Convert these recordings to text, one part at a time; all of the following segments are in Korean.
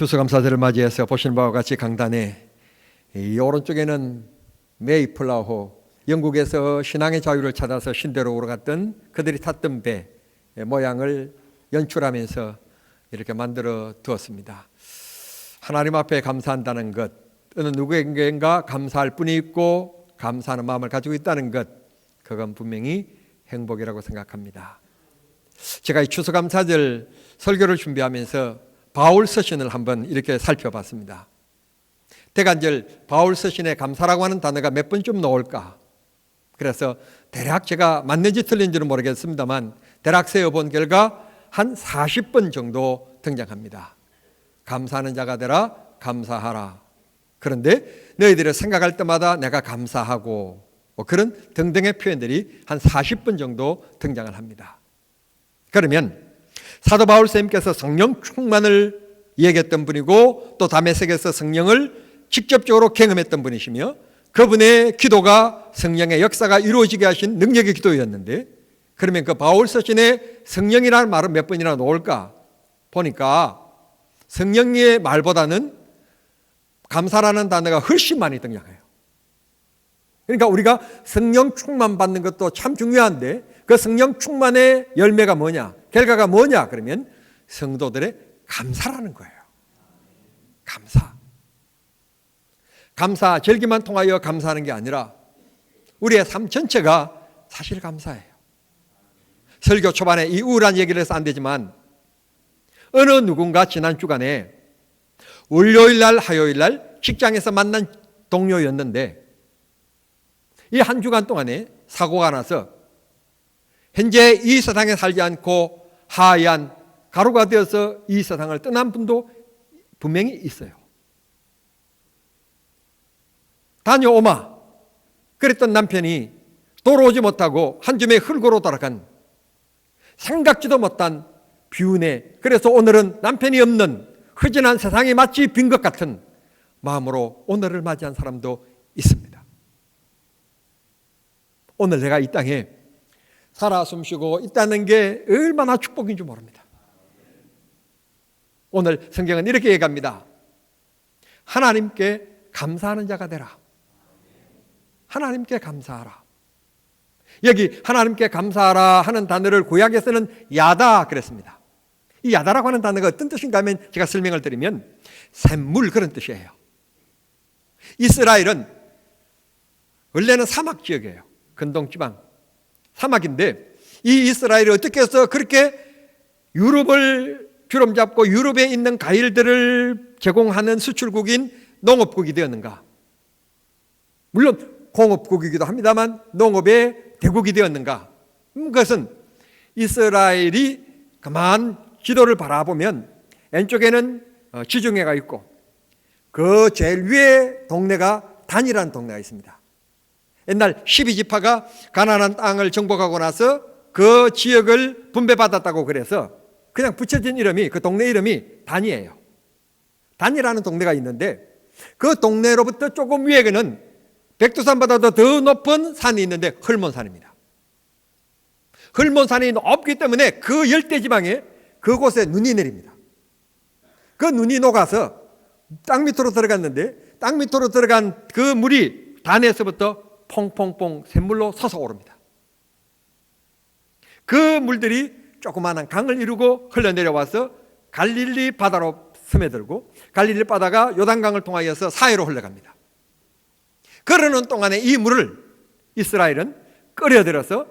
추수감사절을 맞이해서 보시는 바와 같이 강단에 이 오른쪽에는 메이플라워, 영국에서 신앙의 자유를 찾아서 신대로 오러갔던 그들이 탔던 배 모양을 연출하면서 이렇게 만들어 두었습니다. 하나님 앞에 감사한다는 것, 어느 누구에게인가 감사할 뿐이 있고 감사하는 마음을 가지고 있다는 것, 그건 분명히 행복이라고 생각합니다. 제가 이 추수감사절 설교를 준비하면서 바울 서신을 한번 이렇게 살펴봤습니다. 대간절 바울 서신에 감사라고 하는 단어가 몇 번쯤 나올까? 그래서 대략 제가 맞는지 틀린지는 모르겠습니다만 대략 세어본 결과 한 40번 정도 등장합니다. 감사하는 자가 되라, 감사하라. 그런데 너희들이 생각할 때마다 내가 감사하고 그런 등등의 표현들이 한 40번 정도 등장을 합니다. 그러면 사도 바울 선생님께서 성령 충만을 얘기했던 분이고 또 다메섹에서 성령을 직접적으로 경험했던 분이시며 그분의 기도가 성령의 역사가 이루어지게 하신 능력의 기도였는데, 그러면 그 바울 서신에 성령이라는 말은 몇 번이나 나올까 보니까 성령의 말보다는 감사라는 단어가 훨씬 많이 등장해요. 그러니까 우리가 성령 충만 받는 것도 참 중요한데 그 성령 충만의 열매가 뭐냐, 결과가 뭐냐, 그러면 성도들의 감사라는 거예요. 감사, 절기만 통하여 감사하는 게 아니라 우리의 삶 전체가 사실 감사해요. 설교 초반에 이 우울한 얘기를 해서 안 되지만 어느 누군가 지난 주간에 월요일날 화요일날 직장에서 만난 동료였는데 이 한 주간 동안에 사고가 나서 현재 이 세상에 살지 않고 하얀 가루가 되어서 이 세상을 떠난 분도 분명히 있어요. 다녀오마 그랬던 남편이 돌아오지 못하고 한 줌의 흙으로 돌아간 생각지도 못한 비운에, 그래서 오늘은 남편이 없는 허전한 세상이 마치 빈 것 같은 마음으로 오늘을 맞이한 사람도 있습니다. 오늘 내가 이 땅에 살아 숨쉬고 있다는 게 얼마나 축복인 줄 모릅니다. 오늘 성경은 이렇게 얘기합니다. 하나님께 감사하는 자가 되라. 하나님께 감사하라. 여기 하나님께 감사하라 하는 단어를 구약에서는 야다 그랬습니다. 이 야다라고 하는 단어가 어떤 뜻인가 하면 제가 설명을 드리면 샘물, 그런 뜻이에요. 이스라엘은 원래는 사막 지역이에요. 근동지방 사막인데 이 이스라엘이 어떻게 해서 그렇게 유럽을 주름 잡고 유럽에 있는 과일들을 제공하는 수출국인 농업국이 되었는가? 물론 공업국이기도 합니다만 농업의 대국이 되었는가? 그것은 이스라엘이 그만 지도를 바라보면 왼쪽에는 지중해가 있고 그 제일 위에 동네가 단이라는 동네가 있습니다. 옛날 12지파가 가나안 땅을 정복하고 나서 그 지역을 분배받았다고 그래서 그냥 붙여진 이름이, 그 동네 이름이 단이에요. 단이라는 동네가 있는데 그 동네로부터 조금 위에는 백두산보다도 더 높은 산이 있는데 헐몬산입니다. 헐몬산이 높기 때문에 그 열대지방에 그곳에 눈이 내립니다. 그 눈이 녹아서 땅 밑으로 들어갔는데 땅 밑으로 들어간 그 물이 단에서부터 퐁퐁퐁 샘물로 솟아오릅니다. 그 물들이 조그마한 강을 이루고 흘러내려와서 갈릴리 바다로 스며들고 갈릴리 바다가 요단강을 통하여서 사해로 흘러갑니다. 그러는 동안에 이 물을 이스라엘은 끓여들여서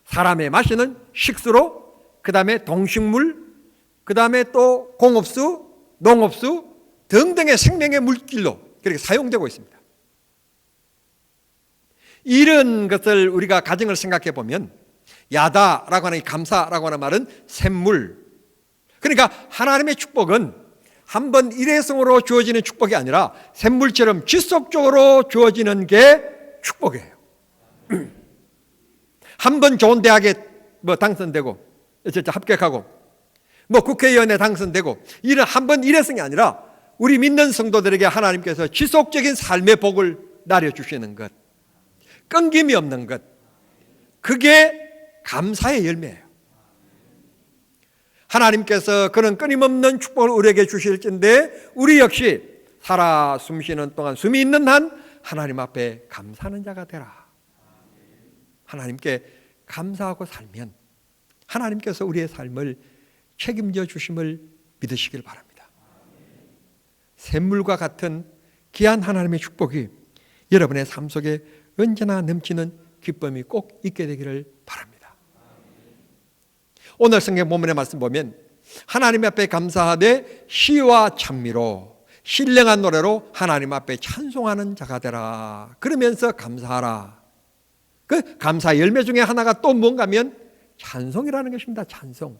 사람의 마시는 식수로, 그 다음에 동식물, 그 다음에 또 공업수, 농업수 등등의 생명의 물질로 그렇게 사용되고 있습니다. 이런 것을 우리가 가정을 생각해 보면 야다라고 하는, 감사라고 하는 말은 샘물, 그러니까 하나님의 축복은 한번 일회성으로 주어지는 축복이 아니라 샘물처럼 지속적으로 주어지는 게 축복이에요. 한번 좋은 대학에 당선되고 합격하고 국회의원에 당선되고 이런 한번 일회성이 아니라 우리 믿는 성도들에게 하나님께서 지속적인 삶의 복을 나려주시는 것, 끊김이 없는 것, 그게 감사의 열매예요. 하나님께서 그런 끊임없는 축복을 우리에게 주실진데 우리 역시 살아 숨쉬는 동안 숨이 있는 한 하나님 앞에 감사하는 자가 되라. 하나님께 감사하고 살면 하나님께서 우리의 삶을 책임져 주심을 믿으시길 바랍니다. 샘물과 같은 귀한 하나님의 축복이 여러분의 삶 속에 언제나 넘치는 기쁨이 꼭 있게 되기를 바랍니다. 오늘 성경 본문의 말씀 보면 하나님 앞에 감사하되 시와 찬미로 신령한 노래로 하나님 앞에 찬송하는 자가 되라. 그러면서 감사하라. 그 감사 열매 중에 하나가 또 뭔가 하면 찬송이라는 것입니다. 찬송.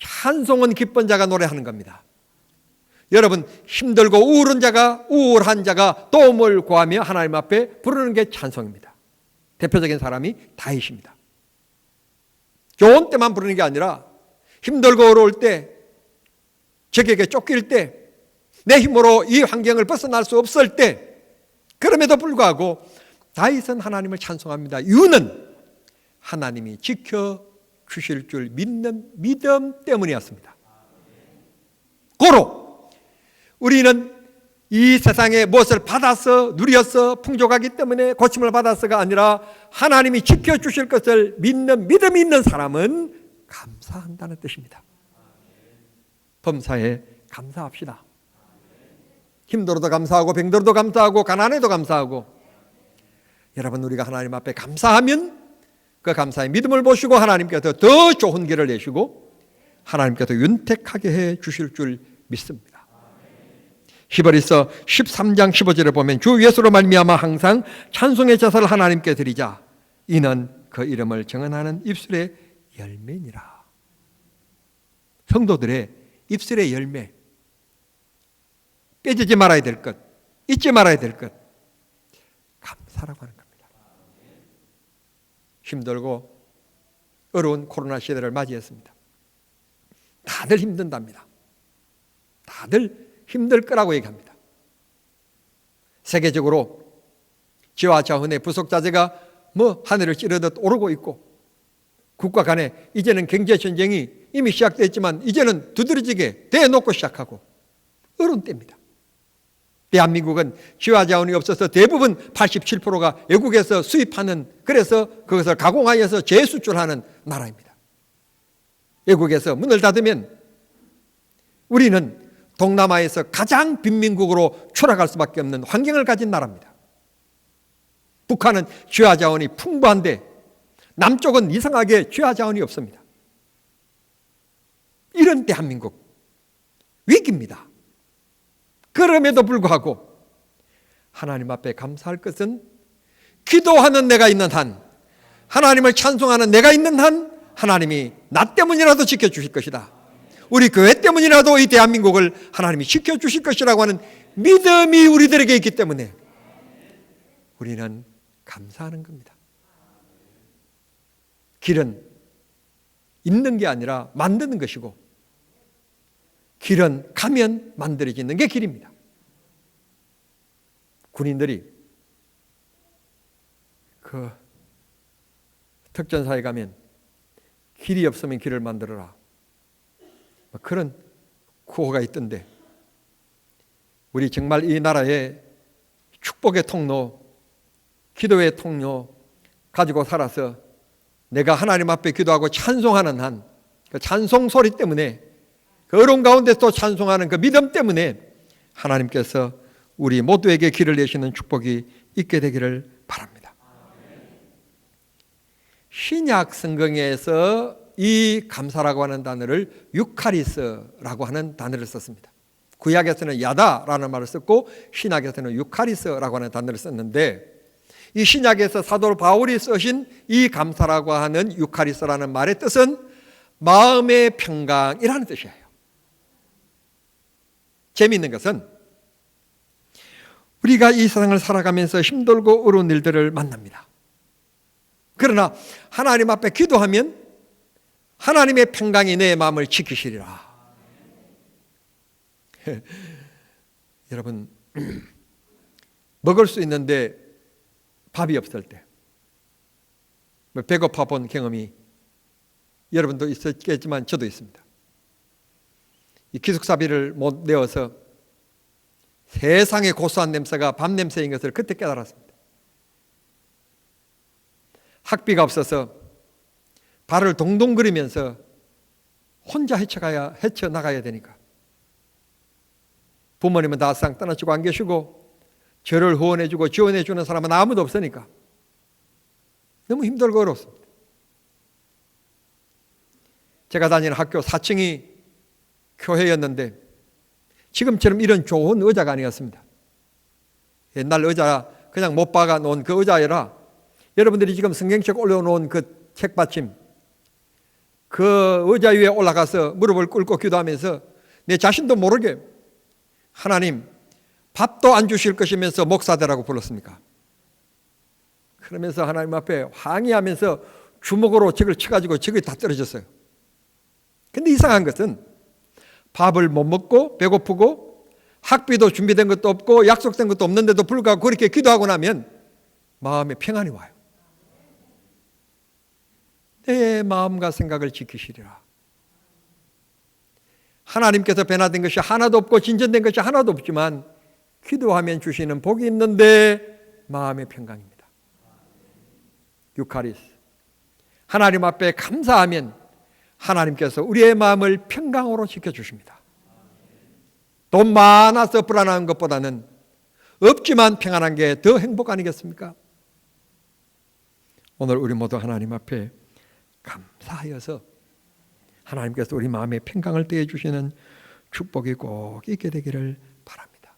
찬송은 기쁜 자가 노래하는 겁니다. 여러분, 힘들고 우울한 자가 도움을 구하며 하나님 앞에 부르는 게 찬송입니다. 대표적인 사람이 다윗입니다. 좋은 때만 부르는 게 아니라 힘들고 어려울 때, 적에게 쫓길 때, 내 힘으로 이 환경을 벗어날 수 없을 때, 그럼에도 불구하고 다윗은 하나님을 찬송합니다. 이유는 하나님이 지켜주실 줄 믿는 믿음 때문이었습니다. 고로 우리는 이 세상에 무엇을 받아서 누려서 풍족하기 때문에 고침을 받아서가 아니라 하나님이 지켜주실 것을 믿는 믿음이 있는 사람은 감사한다는 뜻입니다. 범사에 감사합시다. 힘들어도 감사하고 병들어도 감사하고 가난해도 감사하고, 여러분, 우리가 하나님 앞에 감사하면 그 감사의 믿음을 보시고 하나님께서 더 좋은 길을 내시고 하나님께서 윤택하게 해 주실 줄 믿습니다. 히브리서 13장 15절에 보면 주 예수로 말미암아 항상 찬송의 제사를 하나님께 드리자. 이는 그 이름을 정언하는 입술의 열매니라. 성도들의 입술의 열매, 빼지지 말아야 될 것, 잊지 말아야 될 것, 감사라고 하는 겁니다. 힘들고 어려운 코로나 시대를 맞이했습니다. 다들 힘든답니다. 다들 힘들 거라고 얘기합니다. 세계적으로 지와 자원의 부속자재가 하늘을 찌르듯 오르고 있고, 국가 간에 이제는 경제전쟁이 이미 시작됐지만 이제는 두드러지게 대놓고 시작하고 어려운 때입니다. 대한민국은 지와 자원이 없어서 대부분 87%가 외국에서 수입하는, 그래서 그것을 가공하여서 재수출하는 나라입니다. 외국에서 문을 닫으면 우리는 동남아에서 가장 빈민국으로 추락할 수밖에 없는 환경을 가진 나라입니다. 북한은 지하 자원이 풍부한데 남쪽은 이상하게 지하 자원이 없습니다. 이런 대한민국 위기입니다. 그럼에도 불구하고 하나님 앞에 감사할 것은 기도하는 내가 있는 한, 하나님을 찬송하는 내가 있는 한 하나님이 나 때문이라도 지켜주실 것이다. 우리 교회 때문이라도 이 대한민국을 하나님이 지켜주실 것이라고 하는 믿음이 우리들에게 있기 때문에 우리는 감사하는 겁니다. 길은 있는 게 아니라 만드는 것이고, 길은 가면 만들어지는 게 길입니다. 군인들이 그 특전사에 가면 길이 없으면 길을 만들어라, 그런 구호가 있던데, 우리 정말 이 나라의 축복의 통로, 기도의 통로 가지고 살아서 내가 하나님 앞에 기도하고 찬송하는 한, 그 찬송 소리 때문에, 그 어려운 가운데 또 찬송하는 그 믿음 때문에 하나님께서 우리 모두에게 길을 내시는 축복이 있게 되기를 바랍니다. 신약 성경에서 이 감사라고 하는 단어를 유카리스라고 하는 단어를 썼습니다. 구약에서는 야다라는 말을 썼고 신약에서는 유카리스라고 하는 단어를 썼는데, 이 신약에서 사도 바울이 쓰신 이 감사라고 하는 유카리스라는 말의 뜻은 마음의 평강이라는 뜻이에요. 재미있는 것은 우리가 이 세상을 살아가면서 힘들고 어려운 일들을 만납니다. 그러나 하나님 앞에 기도하면 하나님의 평강이 내 마음을 지키시리라. 여러분, 먹을 수 있는데 밥이 없을 때, 배고파 본 경험이 여러분도 있었겠지만 저도 있습니다. 이 기숙사비를 못 내어서 세상에 고소한 냄새가 밤 냄새인 것을 그때 깨달았습니다. 학비가 없어서 발을 동동거리면서 혼자 헤쳐나가야 되니까 부모님은 다 상 떠나시고 안 계시고 저를 후원해주고 지원해주는 사람은 아무도 없으니까 너무 힘들고 어렵습니다. 제가 다니는 학교 4층이 교회였는데 지금처럼 이런 좋은 의자가 아니었습니다. 옛날 의자 그냥 못 박아 놓은 그 의자여라. 여러분들이 지금 성경책 올려놓은 그 책받침, 그 의자 위에 올라가서 무릎을 꿇고 기도하면서 내 자신도 모르게 하나님 밥도 안 주실 것이면서 목사되라고 불렀습니까? 그러면서 하나님 앞에 항의하면서 주먹으로 적을 쳐가지고 적이 다 떨어졌어요. 근데 이상한 것은 밥을 못 먹고 배고프고 학비도 준비된 것도 없고 약속된 것도 없는데도 불구하고 그렇게 기도하고 나면 마음에 평안이 와요. 내 마음과 생각을 지키시리라. 하나님께서 변화된 것이 하나도 없고 진전된 것이 하나도 없지만 기도하면 주시는 복이 있는데 마음의 평강입니다. 유카리스. 하나님 앞에 감사하면 하나님께서 우리의 마음을 평강으로 지켜주십니다. 돈 많아서 불안한 것보다는 없지만 평안한 게 더 행복 아니겠습니까? 오늘 우리 모두 하나님 앞에 감사하여서 하나님께서 우리 마음에 평강을 더해 주시는 축복이 꼭 있게 되기를 바랍니다.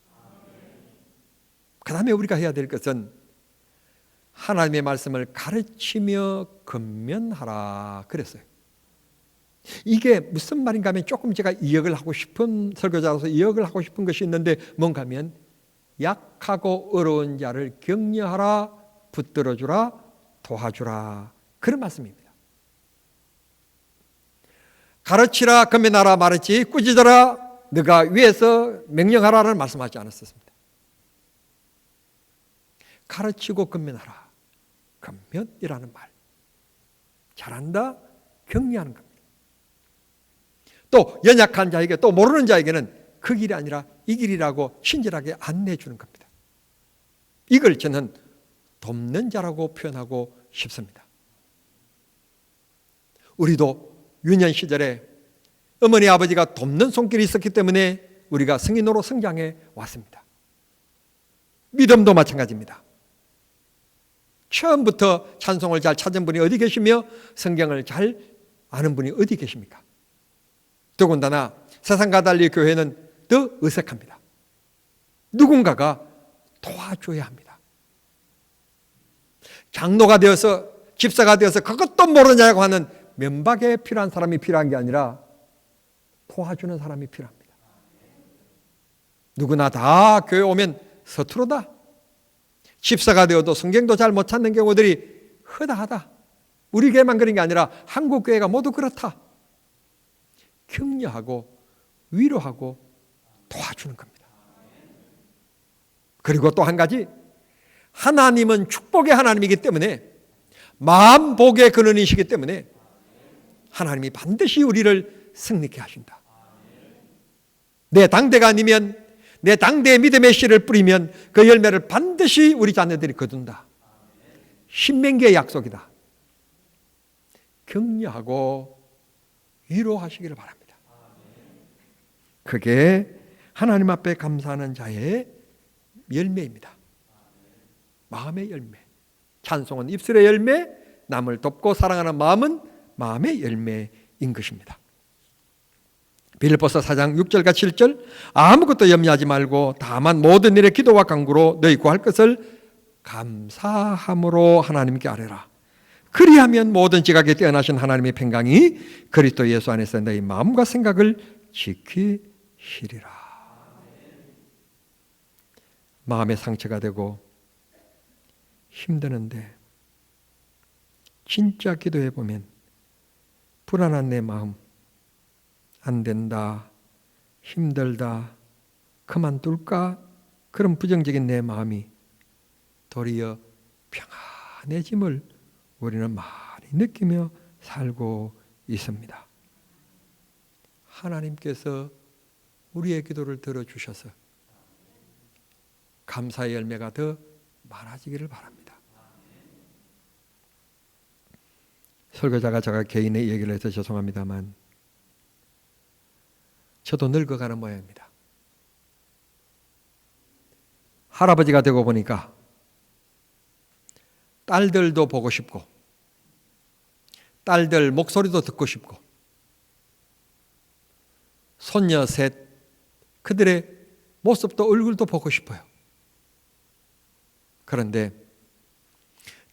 그 다음에 우리가 해야 될 것은 하나님의 말씀을 가르치며 권면하라 그랬어요. 이게 무슨 말인가 하면 조금 제가 이역을 하고 싶은 설교자로서 이역을 하고 싶은 것이 있는데 뭔가 하면 약하고 어려운 자를 격려하라, 붙들어주라, 도와주라 그런 말씀입니다. 가르치라, 권면하라 말했지 꾸짖어라, 너가 위에서 명령하라는 말씀하지 않았습니다. 가르치고 권면하라. 권면이라는 말. 잘한다, 격려하는 겁니다. 또 연약한 자에게 또 모르는 자에게는 그 길이 아니라 이 길이라고 친절하게 안내해 주는 겁니다. 이걸 저는 돕는 자라고 표현하고 싶습니다. 우리도 유년 시절에 어머니 아버지가 돕는 손길이 있었기 때문에 우리가 성인으로 성장해 왔습니다. 믿음도 마찬가지입니다. 처음부터 찬송을 잘 찾은 분이 어디 계시며 성경을 잘 아는 분이 어디 계십니까? 더군다나 세상과 달리 교회는 더 어색합니다. 누군가가 도와줘야 합니다. 장로가 되어서 집사가 되어서 그것도 모르냐고 하는 면박에 필요한 사람이 필요한 게 아니라 도와주는 사람이 필요합니다. 누구나 다 교회 오면 서투르다. 집사가 되어도 성경도 잘 못 찾는 경우들이 허다하다. 우리 교회만 그런 게 아니라 한국 교회가 모두 그렇다. 격려하고 위로하고 도와주는 겁니다. 그리고 또 한 가지, 하나님은 축복의 하나님이기 때문에 마음 복의 근원이시기 때문에 하나님이 반드시 우리를 승리케 하신다. 내 당대가 아니면 내 당대의 믿음의 씨를 뿌리면 그 열매를 반드시 우리 자녀들이 거둔다. 신명기의 약속이다. 격려하고 위로하시기를 바랍니다. 그게 하나님 앞에 감사하는 자의 열매입니다. 마음의 열매. 찬송은 입술의 열매, 남을 돕고 사랑하는 마음은 마음의 열매인 것입니다. 빌립보서 4장 6절과 7절 아무것도 염려하지 말고 다만 모든 일에 기도와 간구로 너희 구할 것을 감사함으로 하나님께 아뢰라. 그리하면 모든 지각에 뛰어나신 하나님의 평강이 그리스도 예수 안에서 너희 마음과 생각을 지키시리라. 마음의 상처가 되고 힘드는데 진짜 기도해 보면 불안한 내 마음, 안 된다, 힘들다, 그만둘까? 그런 부정적인 내 마음이 도리어 평안해짐을 우리는 많이 느끼며 살고 있습니다. 하나님께서 우리의 기도를 들어주셔서 감사의 열매가 더 많아지기를 바랍니다. 설교자가 제가 개인의 얘기를 해서 죄송합니다만 저도 늙어가는 모양입니다. 할아버지가 되고 보니까 딸들도 보고 싶고 딸들 목소리도 듣고 싶고 손녀 셋 그들의 모습도 얼굴도 보고 싶어요. 그런데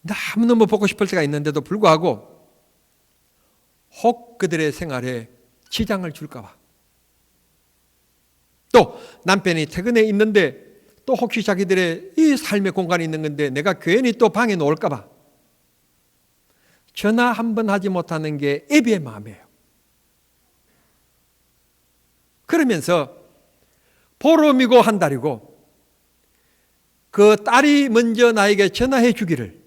너무너무 보고 싶을 때가 있는데도 불구하고 혹 그들의 생활에 지장을 줄까 봐 또 남편이 퇴근해 있는데 또 혹시 자기들의 이 삶의 공간이 있는 건데 내가 괜히 또 방에 놓을까 봐 전화 한 번 하지 못하는 게 애비의 마음이에요. 그러면서 보름이고 한 달이고 그 딸이 먼저 나에게 전화해 주기를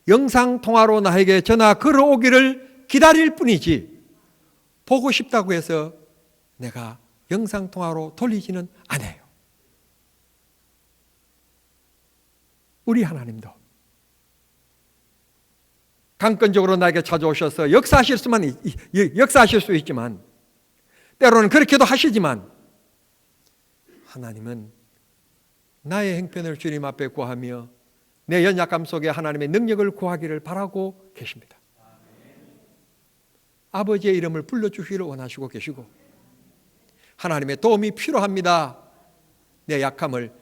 영상통화로 나에게 전화 걸어오기를 기다릴 뿐이지 보고 싶다고 해서 내가 영상통화로 돌리지는 않아요. 우리 하나님도 강권적으로 나에게 찾아오셔서 역사하실 수 있지만 때로는 그렇게도 하시지만 하나님은 나의 형편을 주님 앞에 구하며 내 연약함 속에 하나님의 능력을 구하기를 바라고 계십니다. 아버지의 이름을 불러주시기를 원하시고 계시고 하나님의 도움이 필요합니다. 내 약함을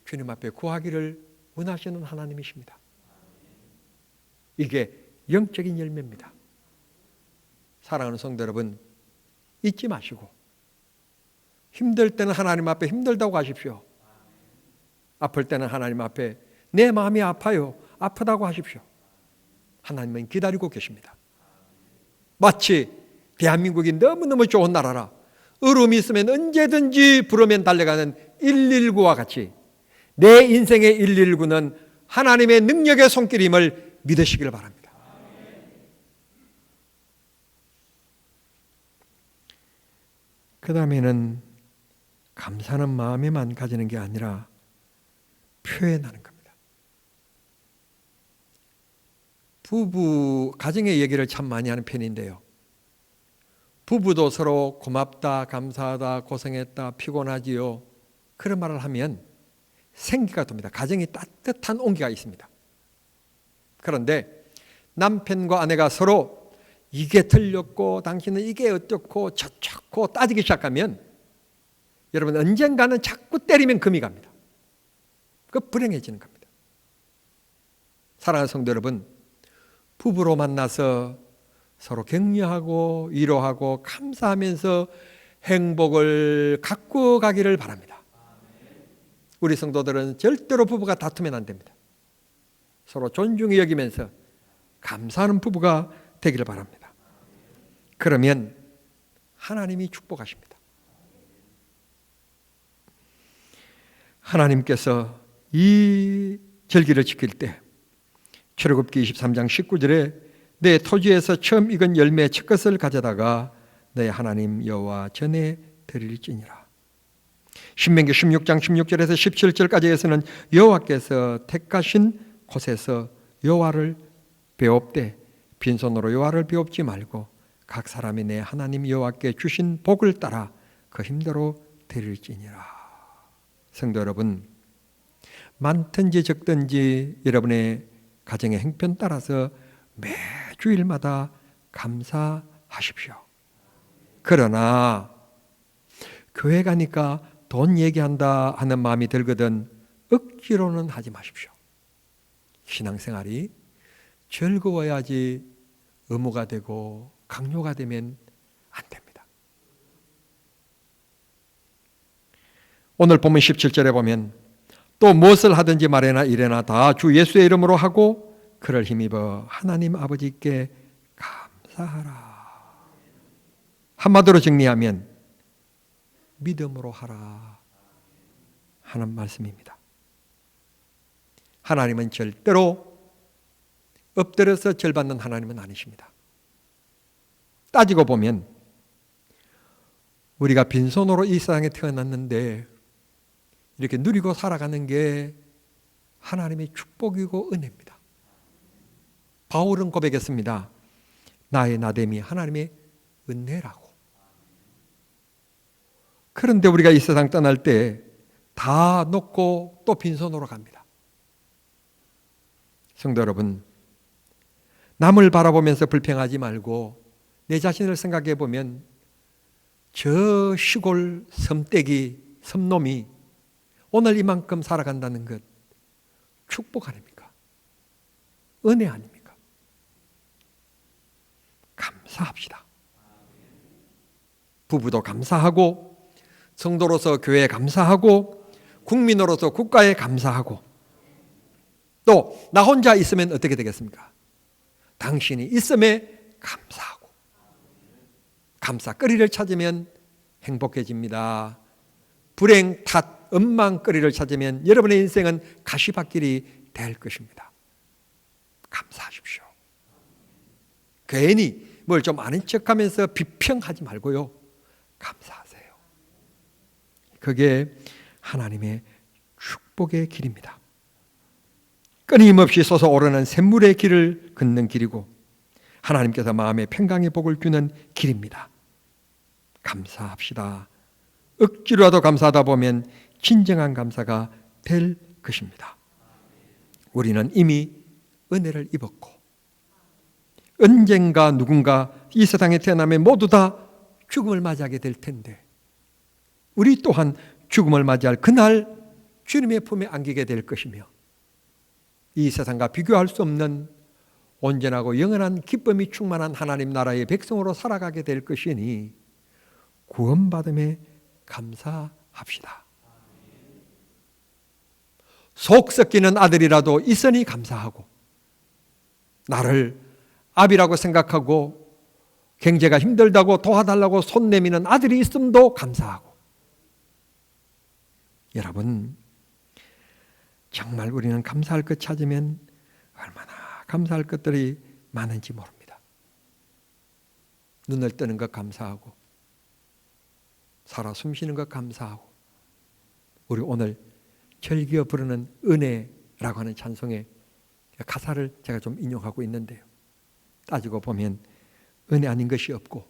주님 앞에 구하기를 원하시는 하나님이십니다. 이게 영적인 열매입니다. 사랑하는 성도 여러분, 잊지 마시고 힘들 때는 하나님 앞에 힘들다고 하십시오. 아플 때는 하나님 앞에 내 마음이 아파요, 아프다고 하십시오. 하나님은 기다리고 계십니다. 마치 대한민국이 너무너무 좋은 나라라 의로움이 있으면 언제든지 부르면 달려가는 119와 같이 내 인생의 119는 하나님의 능력의 손길임을 믿으시길 바랍니다. 그 다음에는 감사하는 마음에만 가지는 게 아니라 표현하는 겁니다. 부부 가정의 얘기를 참 많이 하는 편인데요. 부부도 서로 고맙다, 감사하다, 고생했다, 피곤하지요. 그런 말을 하면 생기가 돕니다. 가정이 따뜻한 온기가 있습니다. 그런데 남편과 아내가 서로 이게 틀렸고 당신은 이게 어떻고 저쩌고 따지기 시작하면 여러분 언젠가는 자꾸 때리면 금이 갑니다. 그 불행해지는 겁니다. 사랑하는 성도 여러분, 부부로 만나서 서로 격려하고 위로하고 감사하면서 행복을 갖고 가기를 바랍니다. 우리 성도들은 절대로 부부가 다투면 안 됩니다. 서로 존중히 여기면서 감사하는 부부가 되기를 바랍니다. 그러면 하나님이 축복하십니다. 하나님께서 이 절기를 지킬 때 출애굽기 23장 19절에 내 토지에서 처음 익은 열매의 첫 것을 가져다가 내 하나님 여호와 전에 드릴지니라. 신명기 16장 16절에서 17절까지에서는 여호와께서 택하신 곳에서 여호와를 배웁되 빈손으로 여호와를 배웁지 말고 각 사람이 내 하나님 여호와께 주신 복을 따라 그 힘대로 드릴지니라. 성도 여러분, 많든지 적든지 여러분의 가정의 행편 따라서 매주일마다 감사하십시오. 그러나 교회 가니까 돈 얘기한다 하는 마음이 들거든 억지로는 하지 마십시오. 신앙생활이 즐거워야지 의무가 되고 강요가 되면 안 됩니다. 오늘 본문 17절에 보면 또 무엇을 하든지 말이나 이래나 다 주 예수의 이름으로 하고 그를 힘입어 하나님 아버지께 감사하라. 한마디로 정리하면 믿음으로 하라 하는 말씀입니다. 하나님은 절대로 엎드려서 절받는 하나님은 아니십니다. 따지고 보면 우리가 빈손으로 이 세상에 태어났는데 이렇게 누리고 살아가는 게 하나님의 축복이고 은혜입니다. 바울은 고백했습니다. 나의 나됨이 하나님의 은혜라고. 그런데 우리가 이 세상 떠날 때 다 놓고 또 빈손으로 갑니다. 성도 여러분, 남을 바라보면서 불평하지 말고 내 자신을 생각해 보면 저 시골 섬떼기, 섬놈이 오늘 이만큼 살아간다는 것 축복 아닙니까? 은혜 아닙니까? 감사합시다. 부부도 감사하고, 성도로서 교회에 감사하고, 국민으로서 국가에 감사하고, 또 나 혼자 있으면 어떻게 되겠습니까? 당신이 있음에 감사하고, 감사거리를 찾으면 행복해집니다. 불행, 탓, 원망거리를 찾으면 여러분의 인생은 가시밭길이 될 것입니다. 감사하십시오. 괜히 뭘 좀 아는 척하면서 비평하지 말고요, 감사하세요. 그게 하나님의 축복의 길입니다. 끊임없이 솟아오르는 샘물의 길을 걷는 길이고 하나님께서 마음의 평강의 복을 주는 길입니다. 감사합시다. 억지로라도 감사하다 보면 진정한 감사가 될 것입니다. 우리는 이미 은혜를 입었고 언젠가 누군가 이 세상에 태어나면 모두 다 죽음을 맞이하게 될 텐데 우리 또한 죽음을 맞이할 그날 주님의 품에 안기게 될 것이며 이 세상과 비교할 수 없는 온전하고 영원한 기쁨이 충만한 하나님 나라의 백성으로 살아가게 될 것이니 구원받음에 감사합시다. 속 썩기는 아들이라도 있으니 감사하고 나를 아비라고 생각하고 경제가 힘들다고 도와달라고 손 내미는 아들이 있음도 감사하고 여러분 정말 우리는 감사할 것 찾으면 얼마나 감사할 것들이 많은지 모릅니다. 눈을 뜨는 것 감사하고 살아 숨쉬는 것 감사하고 우리 오늘 즐겨 부르는 은혜라고 하는 찬송의 가사를 제가 좀 인용하고 있는데요. 따지고 보면 은혜 아닌 것이 없고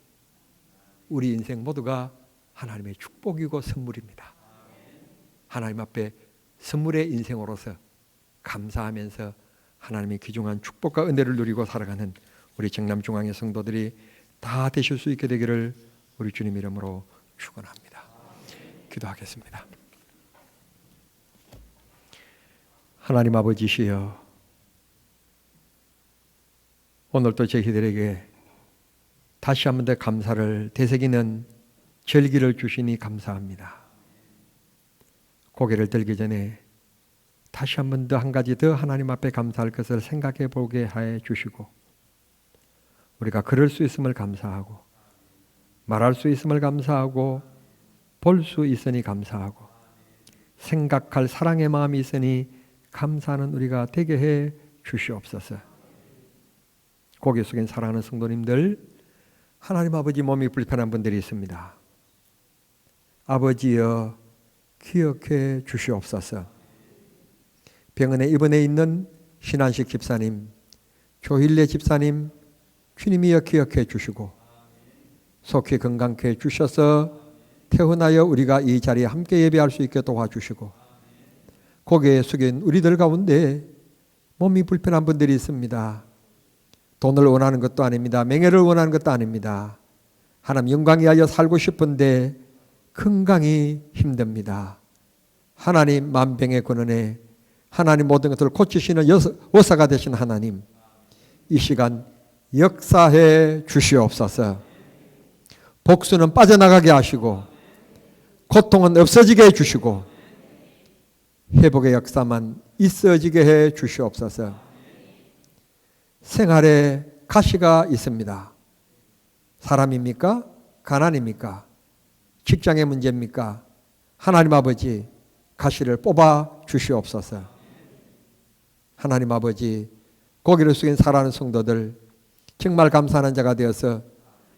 우리 인생 모두가 하나님의 축복이고 선물입니다. 하나님 앞에 선물의 인생으로서 감사하면서 하나님의 귀중한 축복과 은혜를 누리고 살아가는 우리 정남중앙의 성도들이 다 되실 수 있게 되기를 우리 주님 이름으로 축원합니다. 기도하겠습니다. 하나님 아버지시여, 오늘도 저희들에게 다시 한 번 더 감사를 되새기는 절기를 주시니 감사합니다. 고개를 들기 전에 다시 한 번 더 한 가지 더 하나님 앞에 감사할 것을 생각해 보게 해 주시고 우리가 걸을 수 있음을 감사하고 말할 수 있음을 감사하고 볼 수 있으니 감사하고 생각할 사랑의 마음이 있으니 감사하는 우리가 되게 해 주시옵소서. 고개 숙인 사랑하는 성도님들, 하나님 아버지 몸이 불편한 분들이 있습니다. 아버지여 기억해 주시옵소서. 병원에 입원해 있는 신한식 집사님, 조일래 집사님, 주님이여 기억해 주시고 속히 건강케 해 주셔서 퇴원하여 우리가 이 자리에 함께 예배할 수 있게 도와주시고 고개 숙인 우리들 가운데 몸이 불편한 분들이 있습니다. 돈을 원하는 것도 아닙니다. 명예를 원하는 것도 아닙니다. 하나님 영광이 하여 살고 싶은데 건강이 힘듭니다. 하나님 만병의 근원에 하나님 모든 것을 고치시는 의사가 되신 하나님, 이 시간 역사해 주시옵소서. 복수는 빠져나가게 하시고 고통은 없어지게 해 주시고 회복의 역사만 있어지게 해 주시옵소서. 생활에 가시가 있습니다. 사람입니까? 가난입니까? 직장의 문제입니까? 하나님 아버지 가시를 뽑아 주시옵소서. 하나님 아버지 고개를 숙인 살아가는 성도들 정말 감사하는 자가 되어서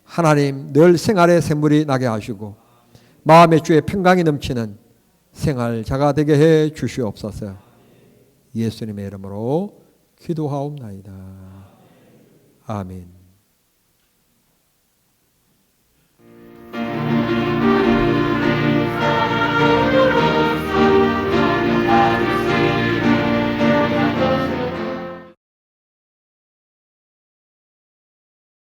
하나님 늘 생활의 샘물이 나게 하시고 마음의 주의 평강이 넘치는 생활자가 되게 해 주시옵소서. 예수님의 이름으로 기도하옵나이다. 아멘.